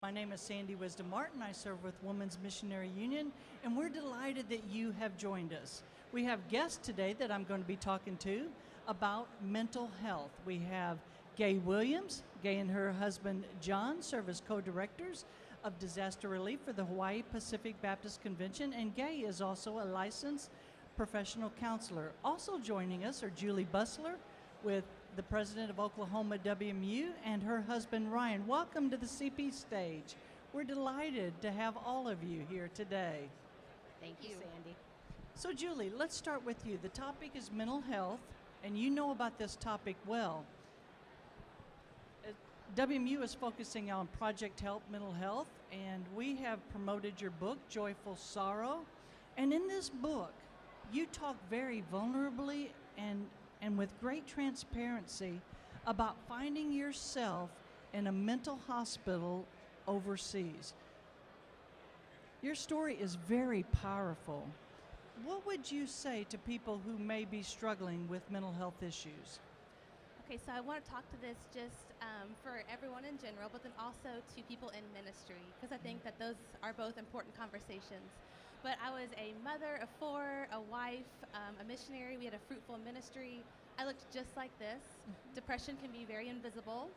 My name is Sandy Wisdom Martin. I serve with Women's Missionary Union, and we're delighted that you have joined us. We have guests today that I'm going to be talking to about mental health. We have Gay Williams. Gay and her husband John serve as co-directors of disaster relief for the Hawaii Pacific Baptist Convention, and Gay is also a licensed professional counselor. Also joining us are Julie Busler with the president of Oklahoma WMU and her husband Ryan. Welcome to the CP stage. We're delighted to have all of you here today. Thank you, Sandy. So Julie, let's start with you. The topic is mental health, and you know about this topic well. WMU is focusing on Project Help Mental Health, and we have promoted your book, Joyful Sorrow. And in this book, you talk very vulnerably and with great transparency about finding yourself in a mental hospital overseas. Your story is very powerful. What would you say to people who may be struggling with mental health issues? Okay, so I want to talk to this just for everyone in general, but then also to people in ministry, because I think that those are both important conversations. But I was a mother of four, a wife, a missionary. We had a fruitful ministry. I looked just like this. Depression can be very invisible.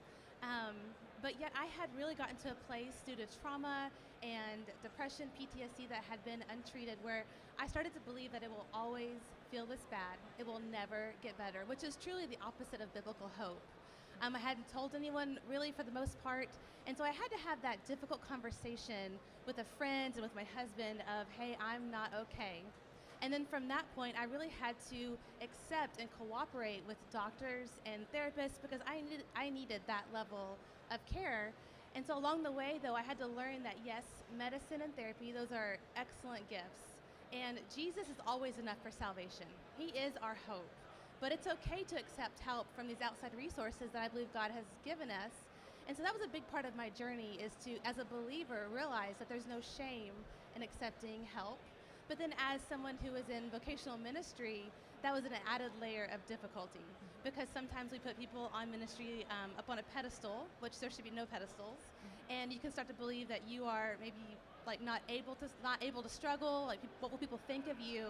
But yet I had really gotten to a place due to trauma and depression, PTSD that had been untreated, where I started to believe that it will always feel this bad. It will never get better, which is truly the opposite of biblical hope. I hadn't told anyone really for the most part. And so I had to have that difficult conversation with a friend and with my husband of, hey, I'm not okay. And then from that point, I really had to accept and cooperate with doctors and therapists because I needed that level of care. And so along the way, though, I had to learn that, yes, medicine and therapy, those are excellent gifts. And Jesus is always enough for salvation. He is our hope. But it's okay to accept help from these outside resources that I believe God has given us. And so that was a big part of my journey, is to, as a believer, realize that there's no shame in accepting help. But then as someone who is in vocational ministry, that was an added layer of difficulty, because sometimes we put people on ministry up on a pedestal, which there should be no pedestals, and you can start to believe that you are maybe like not able to struggle, like what will people think of you?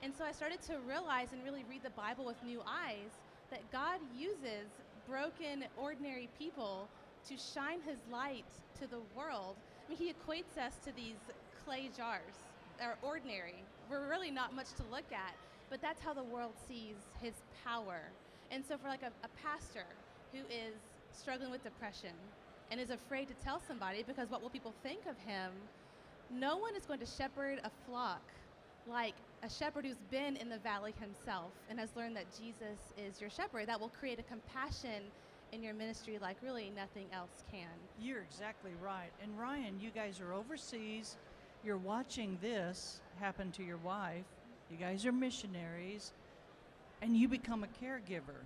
And so I started to realize and really read the Bible with new eyes that God uses broken, ordinary people to shine his light to the world. I mean, he equates us to these clay jars. Are ordinary. We're really not much to look at, but that's how the world sees his power. And so for like a pastor who is struggling with depression and is afraid to tell somebody because what will people think of him, no one is going to shepherd a flock like a shepherd who's been in the valley himself and has learned that Jesus is your shepherd. That will create a compassion in your ministry like really nothing else can. You're exactly right. And Ryan, you guys are overseas. You're watching this happen to your wife. You guys are missionaries, and you become a caregiver.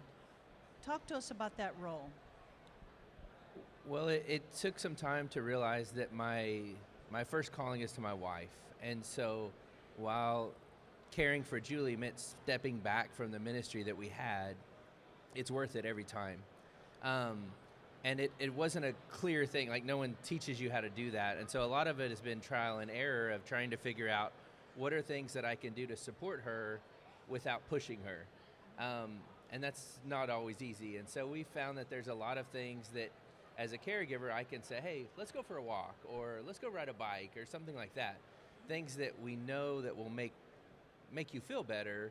Talk to us about that role. Well, it took some time to realize that my first calling is to my wife. And so while caring for Julie meant stepping back from the ministry that we had, it's worth it every time. And it wasn't a clear thing, like no one teaches you how to do that. And so a lot of it has been trial and error of trying to figure out what are things that I can do to support her without pushing her. And that's not always easy. And so we found that there's a lot of things that as a caregiver, I can say, hey, let's go for a walk, or let's go ride a bike, or something like that. Things that we know that will make you feel better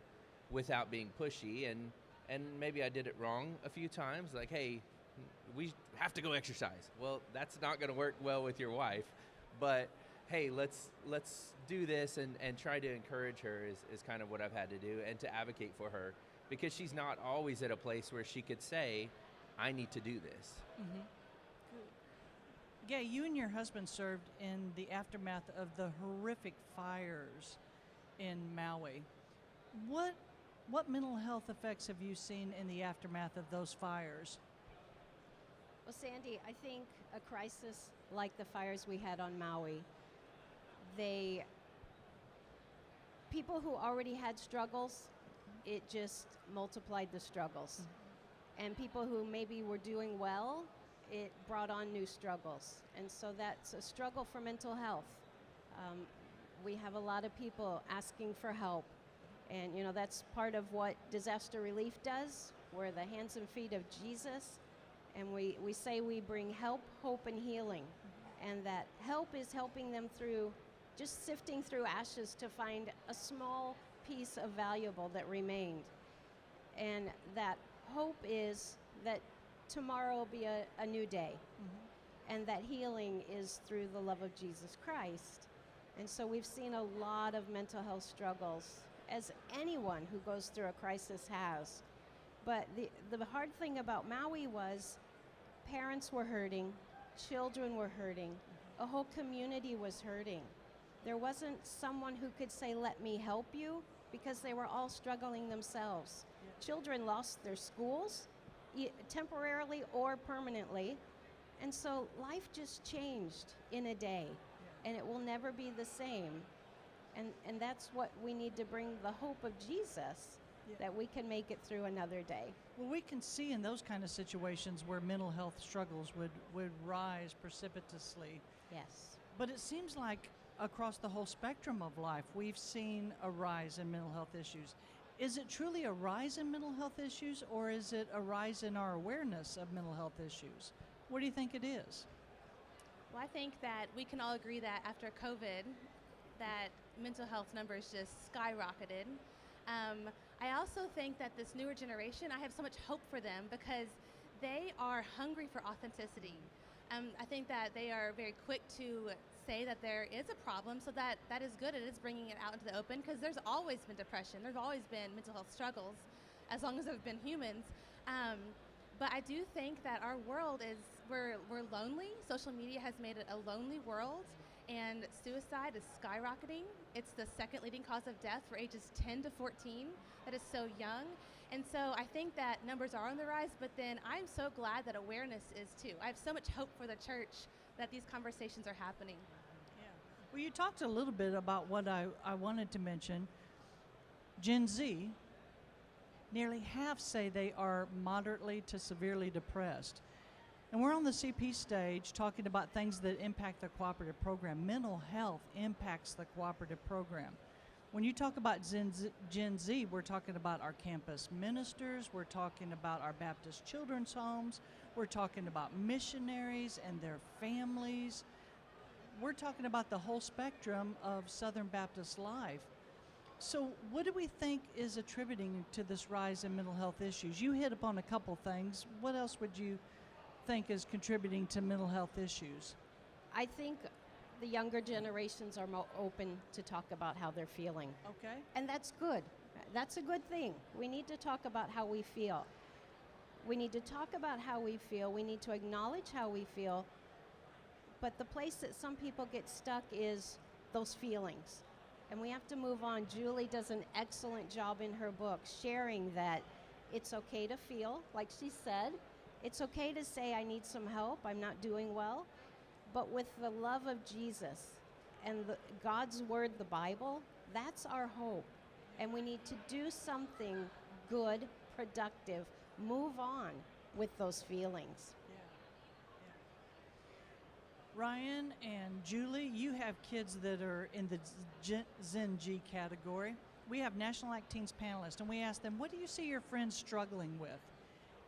without being pushy. And maybe I did it wrong a few times, like, hey, we have to go exercise. Well, that's not going to work well with your wife, but hey, let's do this and try to encourage her is kind of what I've had to do, and to advocate for her, because she's not always at a place where she could say, I need to do this. Mm-hmm. Gay, you and your husband served in the aftermath of the horrific fires in Maui. What mental health effects have you seen in the aftermath of those fires? Well, Sandy, I think a crisis like the fires we had on Maui, people who already had struggles, it just multiplied the struggles. And people who maybe were doing well, it brought on new struggles. And so that's a struggle for mental health. We have a lot of people asking for help. And, you know, that's part of what disaster relief does. We're the hands and feet of Jesus. And we say we bring help, hope, and healing. And that help is helping them through just sifting through ashes to find a small piece of valuable that remained. And that hope is that tomorrow will be a new day. And that healing is through the love of Jesus Christ. And so we've seen a lot of mental health struggles, as anyone who goes through a crisis has. But the hard thing about Maui was parents were hurting, children were hurting, a whole community was hurting. There wasn't someone who could say, let me help you, because they were all struggling themselves. Children lost their schools, temporarily or permanently, and so life just changed in a day, and it will never be the same. And that's what we need to bring, the hope of Jesus, that we can make it through another day. Well, we can see in those kind of situations where mental health struggles would rise precipitously. Yes. But it seems like across the whole spectrum of life, we've seen a rise in mental health issues. Is it truly a rise in mental health issues, or is it a rise in our awareness of mental health issues? What do you think it is? Well, I think that we can all agree that after COVID, that mental health numbers just skyrocketed. I also think that this newer generation, I have so much hope for them because they are hungry for authenticity. I think that they are very quick to say that there is a problem, so that is good. It is bringing it out into the open, because there's always been depression. There's always been mental health struggles, as long as there have been humans. But I do think that our world is, we're lonely. Social media has made it a lonely world, and suicide is skyrocketing. It's the second leading cause of death for ages 10 to 14. That is so young. And so I think that numbers are on the rise, but then I'm so glad that awareness is too. I have so much hope for the church that these conversations are happening. Yeah. Well, you talked a little bit about what I wanted to mention. Gen Z, nearly half say they are moderately to severely depressed. And we're on the CP stage talking about things that impact the cooperative program. Mental health impacts the cooperative program. When you talk about Gen Z, we're talking about our campus ministers, we're talking about our Baptist children's homes, we're talking about missionaries and their families. We're talking about the whole spectrum of Southern Baptist life. So what do we think is attributing to this rise in mental health issues? You hit upon a couple things. What else would you think is contributing to mental health issues? I think the younger generations are more open to talk about how they're feeling. Okay. And that's good. That's a good thing. We need to talk about how we feel. We need to talk about how we feel. We need to acknowledge how we feel. But the place that some people get stuck is those feelings. And we have to move on. Julie does an excellent job in her book sharing that it's okay to feel, like she said. It's okay to say, I need some help, I'm not doing well. But with the love of Jesus and God's word, the Bible, that's our hope. And we need to do something good, productive, move on with those feelings. Ryan and Julie, you have kids that are in the Zen G category. We have National Act Teens panelists, and we asked them, what do you see your friends struggling with?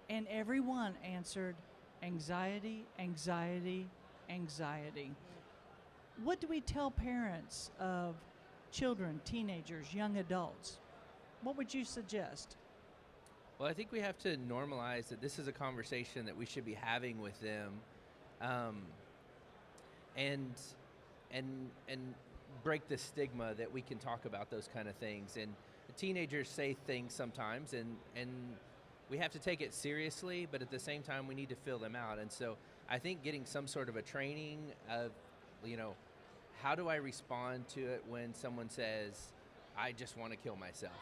And everyone answered, anxiety, anxiety, anxiety. What do we tell parents of children, teenagers, young adults? What would you suggest? Well, I think we have to normalize that this is a conversation that we should be having with them, and break the stigma that we can talk about those kind of things. And the teenagers say things sometimes, and we have to take it seriously, but at the same time, we need to fill them out. And so I think getting some sort of a training of, how do I respond to it when someone says, I just want to kill myself?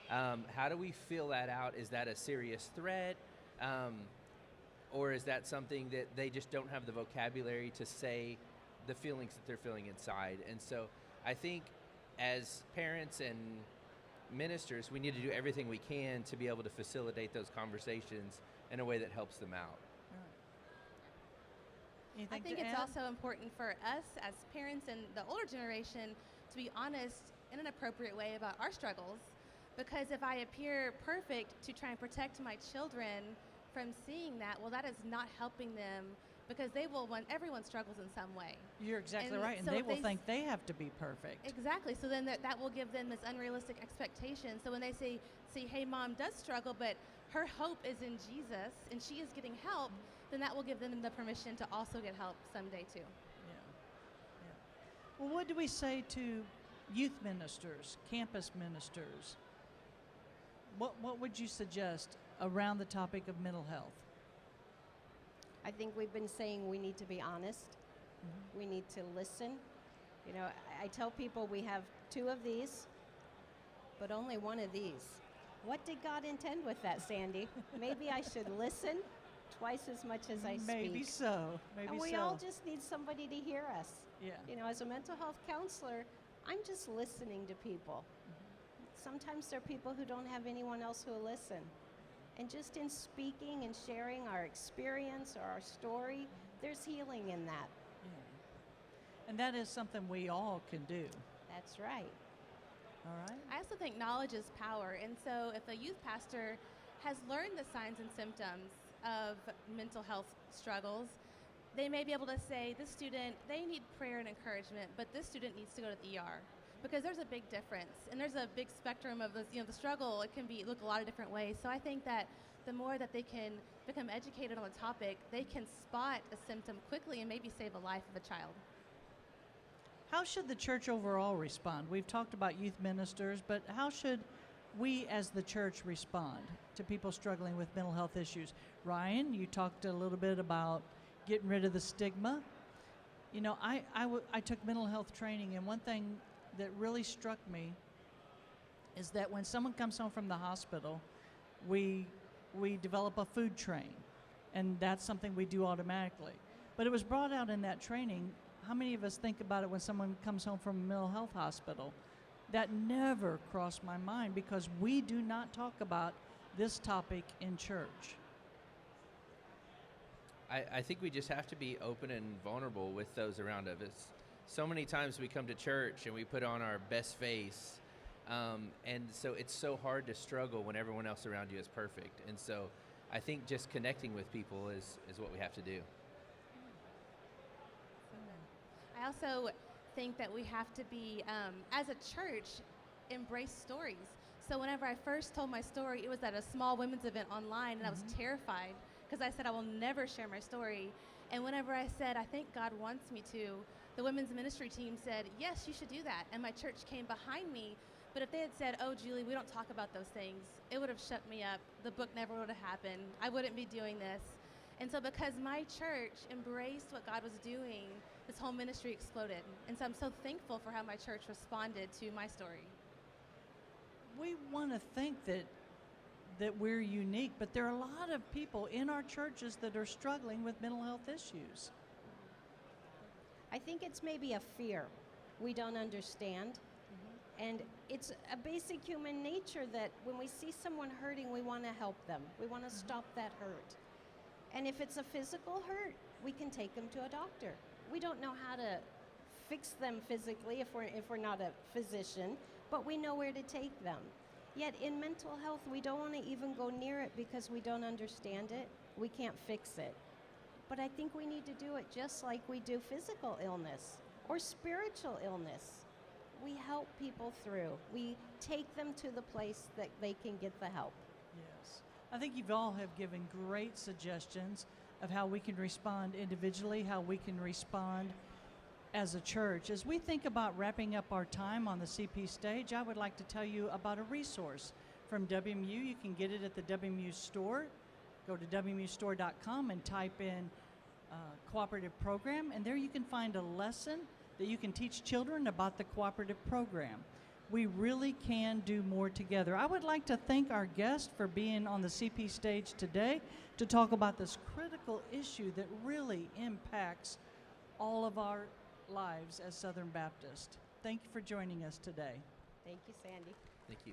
How do we fill that out? Is that a serious threat? Or is that something that they just don't have the vocabulary to say the feelings that they're feeling inside? And so I think as parents and ministers, we need to do everything we can to be able to facilitate those conversations in a way that helps them out. Anything I think to it's add? also important for us as parents and the older generation to be honest in an appropriate way about our struggles. Because if I appear perfect to try and protect my children from seeing that, well, that is not helping them because everyone struggles in some way. You're exactly And right, and so they if will they think they have to be perfect. Exactly. So then that will give them this unrealistic expectation. So when they see, hey, mom does struggle, but her hope is in Jesus and she is getting help, then that will give them the permission to also get help someday too. Yeah. Yeah. Well, what do we say to youth ministers, campus ministers? What would you suggest around the topic of mental health? I think we've been saying we need to be honest. We need to listen. You know, I tell people we have 2 of these, but only 1 of these. What did God intend with that, Sandy? Maybe I should listen twice as much as I speak. Maybe so. Maybe And we so. all just need somebody to hear us. Yeah. You know, as a mental health counselor, I'm just listening to people. Sometimes there are people who don't have anyone else who will listen. And just in speaking and sharing our experience or our story, there's healing in that. Yeah. And that is something we all can do. That's right. All right? I also think knowledge is power. And so if a youth pastor has learned the signs and symptoms of mental health struggles, they may be able to say, this student, they need prayer and encouragement, but this student needs to go to the ER. Because there's a big difference, and there's a big spectrum of this, the struggle. It can look a lot of different ways. So I think that the more that they can become educated on the topic, they can spot a symptom quickly and maybe save a life of a child. How should the church overall respond? We've talked about youth ministers, but how should we as the church respond to people struggling with mental health issues? Ryan, you talked a little bit about getting rid of the stigma. You know, I took mental health training, and one thing that really struck me is that when someone comes home from the hospital, we develop a food train, and that's something we do automatically. But it was brought out in that training, how many of us think about it when someone comes home from a mental health hospital? That never crossed my mind because we do not talk about this topic in church. I think we just have to be open and vulnerable with those around us. So many times we come to church and we put on our best face, and so it's so hard to struggle when everyone else around you is perfect. And so I think just connecting with people is what we have to do. I also think that we have to be, as a church, embrace stories. So whenever I first told my story, it was at a small women's event online, and I was terrified because I said I will never share my story. And whenever I said, I think God wants me to, the women's ministry team said, yes, you should do that. And my church came behind me. But if they had said, oh, Julie, we don't talk about those things, it would have shut me up. The book never would have happened. I wouldn't be doing this. And so because my church embraced what God was doing, this whole ministry exploded. And so I'm so thankful for how my church responded to my story. We want to think that we're unique, but there are a lot of people in our churches that are struggling with mental health issues. I think it's maybe a fear we don't understand. And it's a basic human nature that when we see someone hurting, we want to help them. We want to stop that hurt. And if it's a physical hurt, we can take them to a doctor. We don't know how to fix them physically if we're not a physician, but we know where to take them. Yet in mental health, we don't want to even go near it because we don't understand it. We can't fix it. But I think we need to do it just like we do physical illness or spiritual illness. We help people through. We take them to the place that they can get the help. Yes. I think you all have given great suggestions of how we can respond individually, how we can respond as a church. As we think about wrapping up our time on the CP stage, I would like to tell you about a resource from WMU. You can get it at the WMU store. Go to WMUstore.com and type in cooperative program, and there you can find a lesson that you can teach children about the cooperative program. We really can do more together. I would like to thank our guest for being on the CP stage today to talk about this critical issue that really impacts all of our lives as Southern Baptist. Thank you for joining us today. Thank you, Sandy. Thank you.